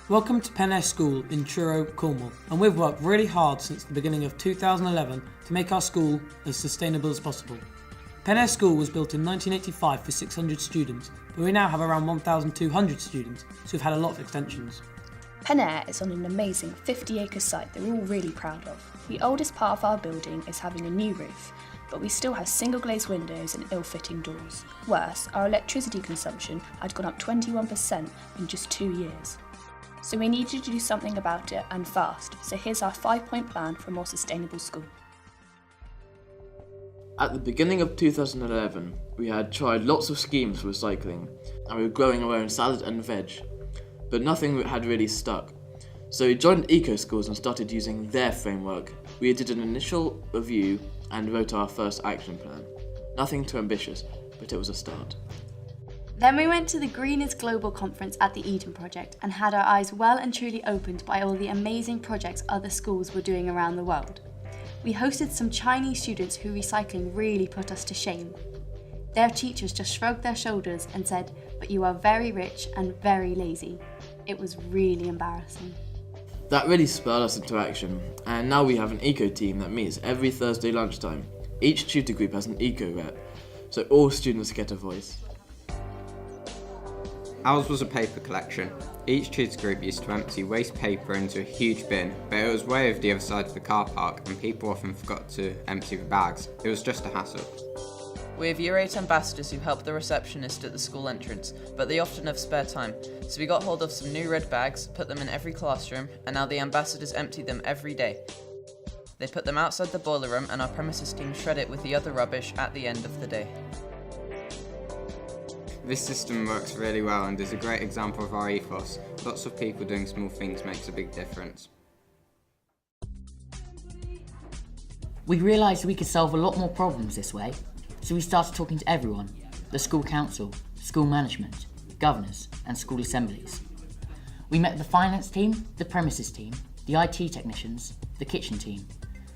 Welcome to Penair School in Truro, Cornwall, and we've worked really hard since the beginning of 2011 to make our school as sustainable as possible. Penair School was built in 1985 for 600 students, but we now have around 1,200 students, so we've had a lot of extensions. Penair is on an amazing 50-acre site that we're all really proud of. The oldest part of our building is having a new roof, but we still have single glazed windows and ill-fitting doors. Worse, our electricity consumption had gone up 21% in just 2 years. So we needed to do something about it, and fast, so here's our 5-point plan for a more sustainable school. At the beginning of 2011, we had tried lots of schemes for recycling, and we were growing our own salad and veg, but nothing had really stuck. So we joined Eco Schools and started using their framework. We did an initial review and wrote our first action plan. Nothing too ambitious, but it was a start. Then we went to the Greeners Global Conference at the Eden Project and had our eyes well and truly opened by all the amazing projects other schools were doing around the world. We hosted some Chinese students who recycling really put us to shame. Their teachers just shrugged their shoulders and said, "But you are very rich and very lazy." It was really embarrassing. That really spurred us into action, and now we have an eco team that meets every Thursday lunchtime. Each tutor group has an eco rep, so all students get a voice. Ours was a paper collection. Each tutor group used to empty waste paper into a huge bin, but it was way over the other side of the car park and people often forgot to empty the bags. It was just a hassle. We have Year 8 ambassadors who help the receptionist at the school entrance, but they often have spare time, so we got hold of some new red bags, put them in every classroom, and now the ambassadors empty them every day. They put them outside the boiler room and our premises team shred it with the other rubbish at the end of the day. This system works really well and is a great example of our ethos. Lots of people doing small things makes a big difference. We realised we could solve a lot more problems this way, so we started talking to everyone: the school council, school management, governors and school assemblies. We met the finance team, the premises team, the IT technicians, the kitchen team,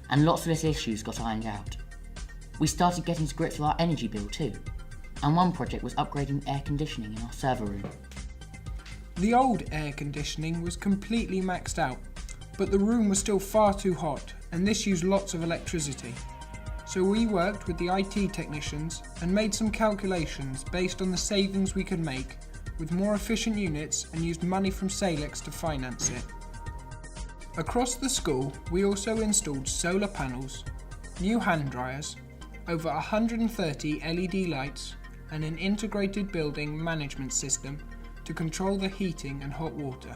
and lots of little issues got ironed out. We started getting to grips with our energy bill too, and one project was upgrading the air conditioning in our server room. The old air conditioning was completely maxed out, but the room was still far too hot, and this used lots of electricity. So we worked with the IT technicians and made some calculations based on the savings we could make with more efficient units, and used money from Salix to finance it. Across the school, we also installed solar panels, new hand dryers, over 130 LED lights, and an integrated building management system to control the heating and hot water.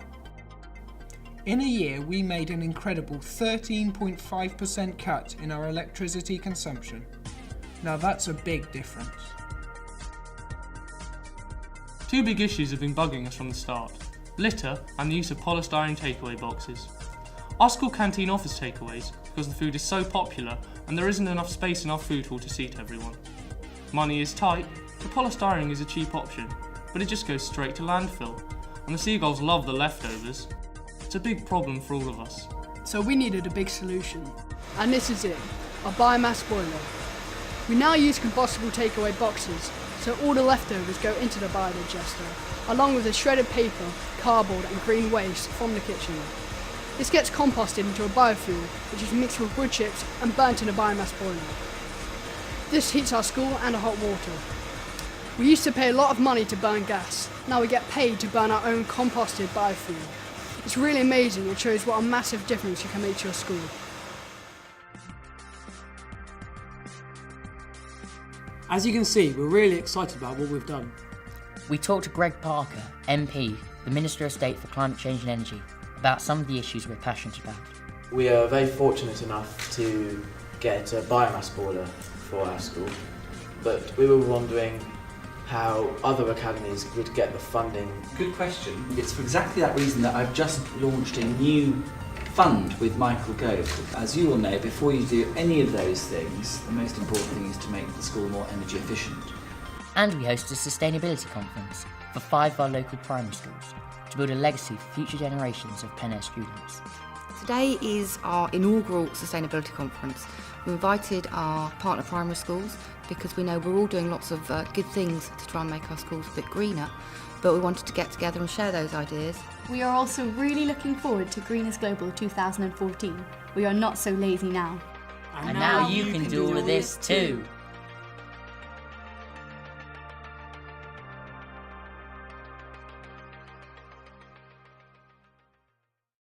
In a year, we made an incredible 13.5% cut in our electricity consumption. Now that's a big difference. Two big issues have been bugging us from the start: litter and the use of polystyrene takeaway boxes. Our school canteen offers takeaways because the food is so popular and there isn't enough space in our food hall to seat everyone. Money is tight, so polystyrene is a cheap option, but it just goes straight to landfill, and the seagulls love the leftovers. It's a big problem for all of us. So we needed a big solution, and this is it, a biomass boiler. We now use compostable takeaway boxes, so all the leftovers go into the biodigester, along with the shredded paper, cardboard and green waste from the kitchen. This gets composted into a biofuel, which is mixed with wood chips and burnt in a biomass boiler. This heats our school and our hot water. We used to pay a lot of money to burn gas. Now we get paid to burn our own composted biofuel. It's really amazing and shows what a massive difference you can make to your school. As you can see, we're really excited about what we've done. We talked to Greg Parker, MP, the Minister of State for Climate Change and Energy, about some of the issues we're passionate about. We are very fortunate enough to get a biomass boiler for our school, but we were wondering how other academies would get the funding. Good question. It's for exactly that reason that I've just launched a new fund with Michael Gove. As you all know, before you do any of those things, the most important thing is to make the school more energy efficient. And we hosted a sustainability conference for 5 of our local primary schools to build a legacy for future generations of Penair students. Today is our inaugural sustainability conference. We invited our partner primary schools because we know we're all doing lots of good things to try and make our schools a bit greener, but we wanted to get together and share those ideas. We are also really looking forward to Green is Global 2014. We are not so lazy now. And now you can do all of this too.